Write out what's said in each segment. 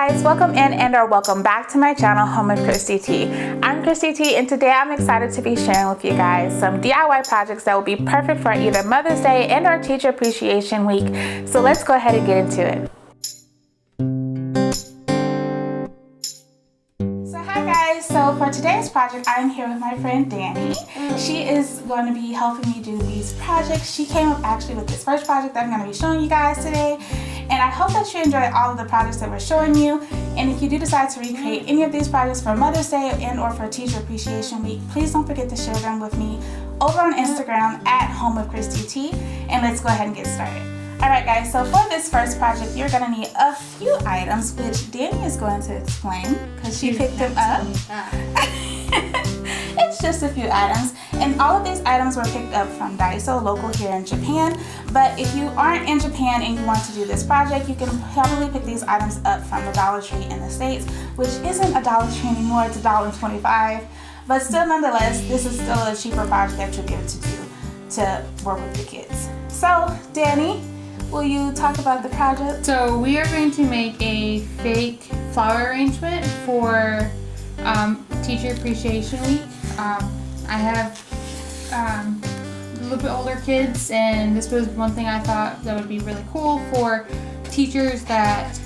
guys, welcome in and/or welcome back to my channel, Home with Christy T. I'm Christy T, and today I'm excited to be sharing with you guys some DIY projects that will be perfect for either Mother's Day and/or Teacher Appreciation Week. So let's go ahead and get into it. So for today's project, I'm here with my friend Danny. She is going to be helping me do these projects. She came up actually with this first project that I'm going to be showing you guys today. And I hope that you enjoy all of the projects that we're showing you. And if you do decide to recreate any of these projects for Mother's Day and or for Teacher Appreciation Week, please don't forget to share them with me over on Instagram at Home with Christy T. And let's go ahead and get started. Alright guys, so for this first project, you're going to need a few items, which Danny is going to explain because she picked them up. It's just a few items, and all of these items were picked up from Daiso, local here in Japan. But if you aren't in Japan and you want to do this project, you can probably pick these items up from the Dollar Tree in the States, which isn't a Dollar Tree anymore, it's $1.25. But still, nonetheless, this is still a cheaper project that you'll be able to do to work with the kids. So, Danny, will you talk about the project? So we are going to make a fake flower arrangement for Teacher Appreciation Week. I have a little bit older kids, and this was one thing I thought that would be really cool for teachers that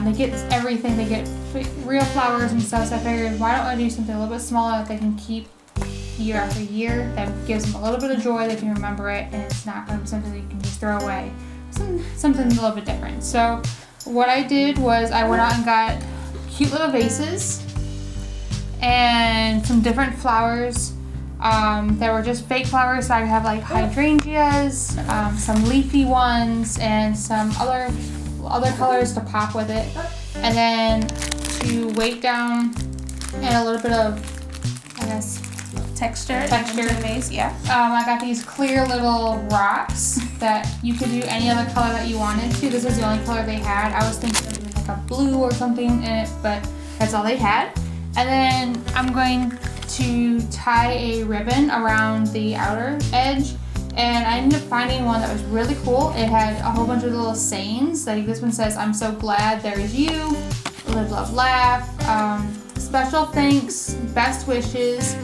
they get everything, they get real flowers and stuff. So I figured, why don't I do something a little bit smaller that they can keep year after year, that gives them a little bit of joy, they can remember it, and it's not going to be something that you can just throw away. Something a little bit different. So what I did was I went out and got cute little vases and some different flowers that were just fake flowers. So I have like hydrangeas, some leafy ones, and some other colors to pop with it. And then to weight down and a little bit of, I guess, texture in the vase, yeah. I got these clear little rocks that you could do any other color that you wanted to. This was the only color they had. I was thinking of like a blue or something in it, but that's all they had. And then I'm going to tie a ribbon around the outer edge, and I ended up finding one that was really cool. It had a whole bunch of little sayings. Like this one says, "I'm so glad there's you," "Live, love, laugh," "Special thanks," "Best wishes."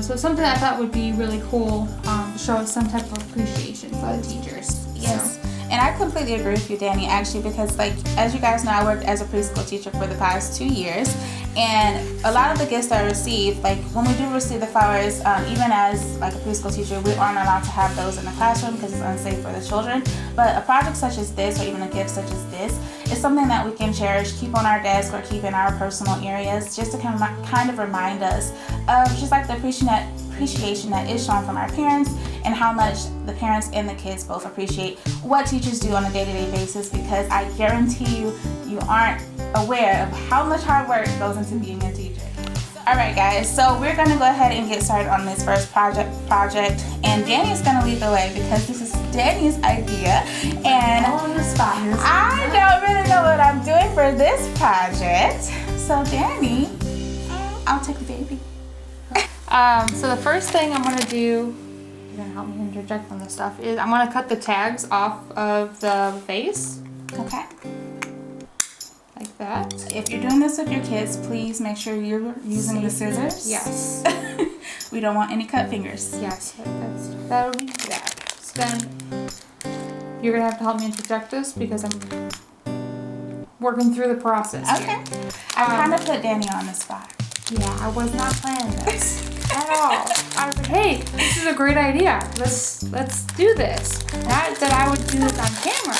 So something I thought would be really cool to show some type of appreciation for the teachers. Yes. And I completely agree with you, Danny, actually, because like, as you guys know, I worked as a preschool teacher for the past 2 years, and a lot of the gifts I received, like when we do receive the flowers, even as like a preschool teacher, we aren't allowed to have those in the classroom because it's unsafe for the children. But a project such as this, or even a gift such as this, is something that we can cherish, keep on our desk, or keep in our personal areas, just to kind of remind us of just like the appreciation that is shown from our parents, and how much the parents and the kids both appreciate what teachers do on a day-to-day basis, because I guarantee you aren't aware of how much hard work goes into being a teacher. Alright guys, so we're going to go ahead and get started on this first project, and Danny is going to lead the way because this is Danny's idea, and I don't really know what I'm doing for this project. So Danny, I'll take the baby. So the first thing I'm going to do, you're going to help me interject on this stuff, is I'm going to cut the tags off of the vase. Okay. Like that. If you're doing this with your kids, please make sure you're using the scissors. Yes. We don't want any cut fingers. Yes, that'll be that. So then you're going to have to help me interject this because I'm working through the process. Okay. Here. I kind of put Danny on the spot. Yeah, I was not planning this at all. I was like, hey, this is a great idea. Let's do this. Not that I would do this on camera.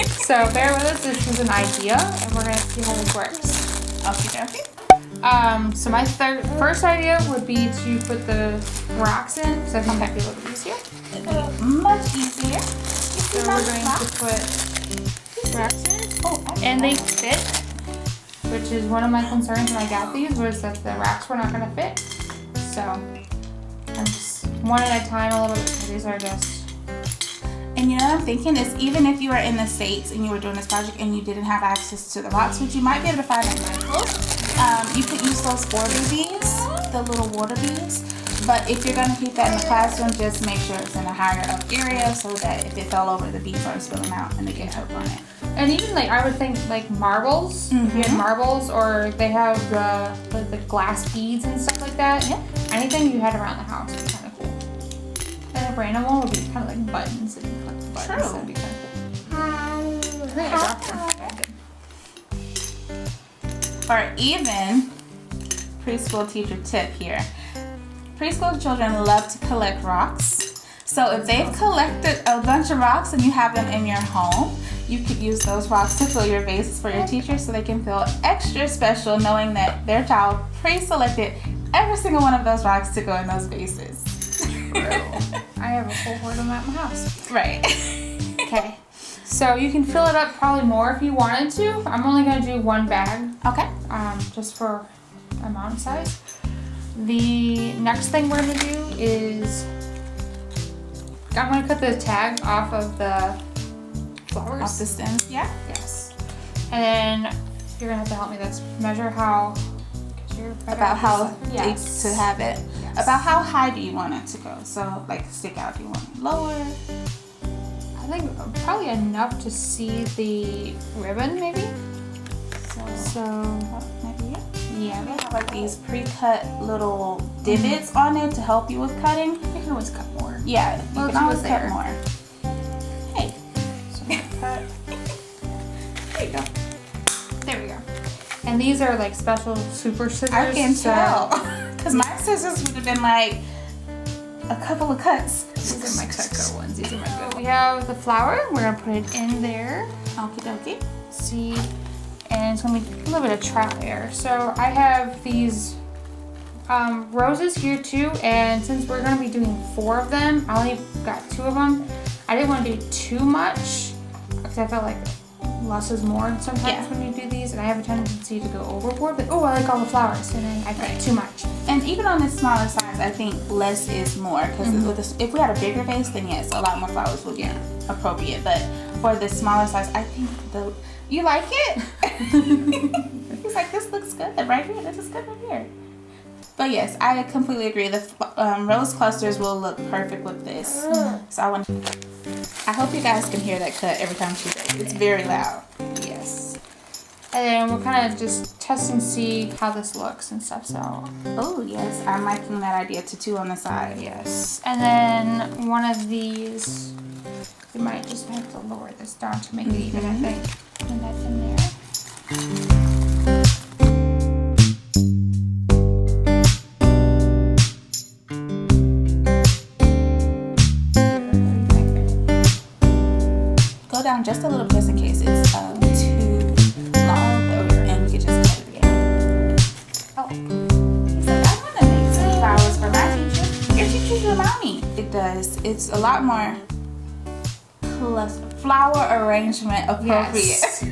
So bear with us. This is an idea, and we're gonna see how this works. Okay. So my first idea would be to put the rocks in, because I think that'd be a little easier. Much easier. So we're going to put rocks in, and they fit, which is one of my concerns when I got these, was that the racks were not going to fit. So I'm just one at a time, a little bit. These are just. And you know what I'm thinking is, even if you were in the States and you were doing this project and you didn't have access to the rocks, which you might be able to find at Michael's, you could use those for beads, the little water beads. But if you're going to keep that in the classroom, just make sure it's in a higher up area so that if it fell over, the beads aren't spilling out and they get hooked on it. And even like I would think like marbles, if you had marbles, or they have the glass beads and stuff like that. Yeah. Anything you had around the house would be kind of cool. And a random one would be kind of like buttons and like buttons. True. That'd be kind of cool. I think I dropped one. Or even preschool teacher tip here. Preschool children love to collect rocks. So if they've collected a bunch of rocks and you have them in your home, you could use those rocks to fill your vases for your teachers so they can feel extra special knowing that their child pre-selected every single one of those rocks to go in those vases. I have a full hoard of them at my house. Right. Okay. So you can fill it up probably more if you wanted to. I'm only going to do one bag. Okay. Just for amount size. The next thing we're going to do is I'm going to cut the tag off of the flowers. Off the stems, yeah. Yes. And then you're going to have to help me. Let's measure how. About how deep to have it. Yes. About how high do you want it to go? So like stick out, do you want it lower? I think probably enough to see the ribbon maybe. So Maybe yeah. they have like these pre-cut little divots on it to help you with cutting. You can always cut more. Yeah, you Well, can always it's cut there. more. Hey, So I'm gonna cut. there you go. There we go. And these are like special super scissors. I can so tell. Because my scissors would have been like a couple of cuts. These are my Cutco ones. These are my good. We have the flower. We're gonna put it in there. Okie dokie. See, and it's gonna be a little bit of trial error. So I have these roses here too, and since we're gonna be doing 4 of them, I only got 2 of them. I didn't want to do too much because I felt like less is more sometimes when you do these, and I have a tendency to go overboard. But oh, I like all the flowers, and then I got too much. And even on this smaller size, I think less is more. Because if we had a bigger vase, then yes, a lot more flowers would be appropriate. But for the smaller size, I think you like it? He's like, this looks good right here. This is good right here. But yes, I completely agree. The rose clusters will look perfect with this. So I hope you guys can hear that cut every time she does it. It's very loud. Yes. And then we'll kind of just test and see how this looks and stuff. So Oh yes, I'm liking that idea to 2 on the side. yes. And then one of these, we might just have to lower this down to make it even. I think. And that's in there. Go down just a little bit just in case it's too long, and we could just cut it again. Oh, he's like, I want to make some flowers for my teacher. Your teacher's your mommy. It does. It's a lot more flower arrangement appropriate. Yes.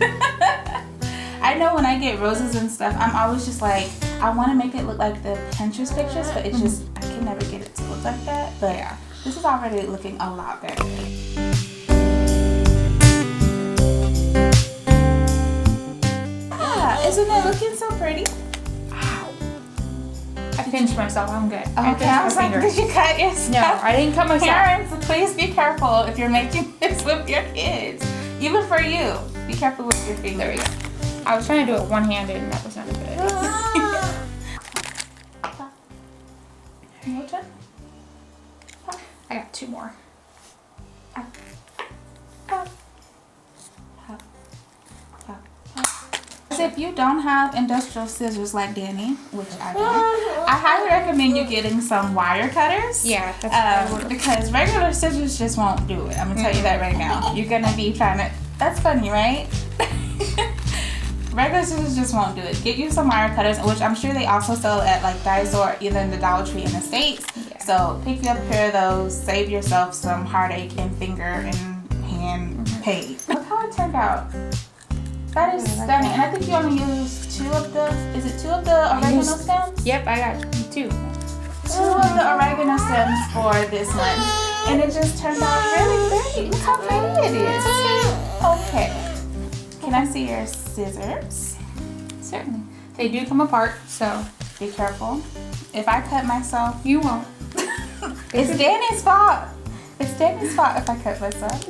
I know when I get roses and stuff, I'm always just like, I want to make it look like the Pinterest pictures, but it's just, I can never get it to look like that. But this is already looking a lot better. Isn't it looking so pretty? Ow. I pinched myself. I'm good. Okay, I was like, did you cut yourself? No, I didn't cut myself. Parents, please be careful if you're making this with your kids. Even for you. Be careful with your fingers. There we go. I was trying to do it one-handed and that was not a good idea. Your turn. I got 2 more. If you don't have industrial scissors like Danny, which I do, I highly recommend you getting some wire cutters. Yeah, that's because regular scissors just won't do it. I'm gonna tell you that right now. You're gonna be trying to. That's funny, right? Regular scissors just won't do it. Get you some wire cutters, which I'm sure they also sell at like Daiso or either in the Dollar Tree in the States. Yeah. So pick you up a pair of those. Save yourself some heartache and finger and hand pain. Look how it turned out. That is stunning. And I think you only used 2 of the, is it 2 of the oregano stems? Yep, I got 2. 2 of the oregano stems for this one. And it just turned out really pretty. Look how pretty it is. Okay. Can I see your scissors? Certainly. They do come apart, so Be careful. If I cut myself, you won't. it's Danny's fault. It's Danny's fault if I cut myself.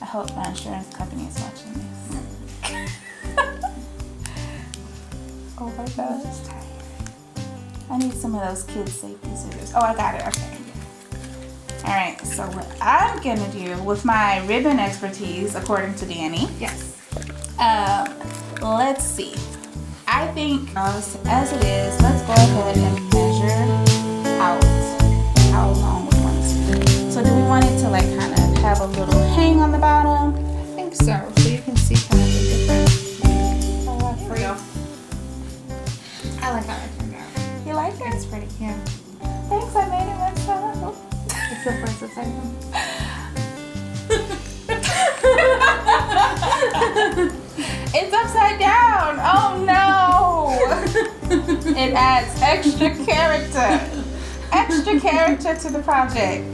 hope my insurance company is watching this. Oh my gosh. I need some of those kids' safety scissors. Oh, I got it. Okay. Alright, so what I'm gonna do with my ribbon expertise, according to Danny. Yes. Let's see. I think as it is, let's go ahead and measure out how long we want it to be. So do we want it to like kind of have a little hang on the bottom? I think so. So you can see kind of the difference. For you. I like how it turned out. You like it? It's pretty, yeah. Thanks, I made it myself. It's the first assignment. It's upside down. Oh no! It adds extra character to the project.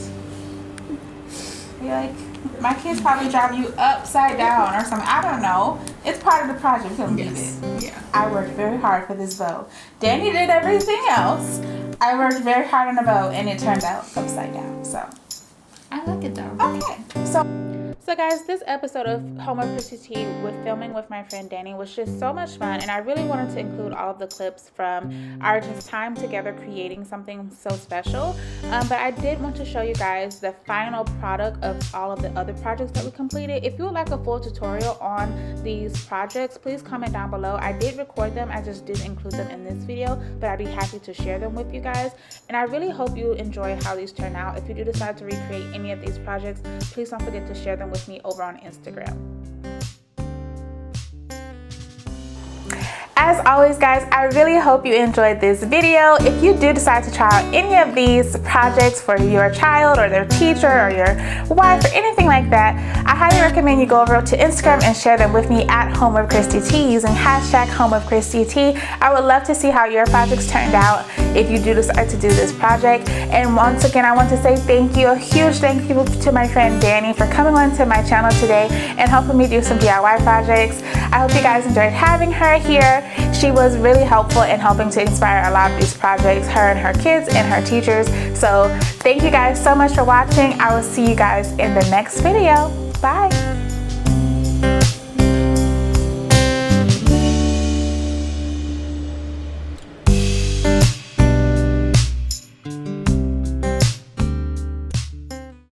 You're like, my kids probably drive you upside down or something. I don't know. It's part of the project. Couldn't believe it. Yeah. I worked very hard for this bow. Danny did everything else. I worked very hard on the bow, and it turned out upside down. So I like it though. okay. So guys, this episode of Home of Christy T with filming with my friend Danny was just so much fun, and I really wanted to include all of the clips from our just time together creating something so special. But I did want to show you guys the final product of all of the other projects that we completed. If you would like a full tutorial on these projects, please comment down below. I did record them, I just didn't include them in this video, but I'd be happy to share them with you guys. And I really hope you enjoy how these turn out. If you do decide to recreate any of these projects, please don't forget to share them with me over on Instagram. As always guys, I really hope you enjoyed this video. If you do decide to try out any of these projects for your child or their teacher or your wife or anything like that, I highly recommend you go over to Instagram and share them with me at Home of Christy T using hashtag Home of Christy T. I would love to see how your projects turned out if you do decide to do this project. And once again, I want to say thank you, a huge thank you to my friend Danny for coming onto my channel today and helping me do some DIY projects. I hope you guys enjoyed having her here. She was really helpful in helping to inspire a lot of these projects, her and her kids and her teachers. So thank you guys so much for watching. I will see you guys in the next video. Bye.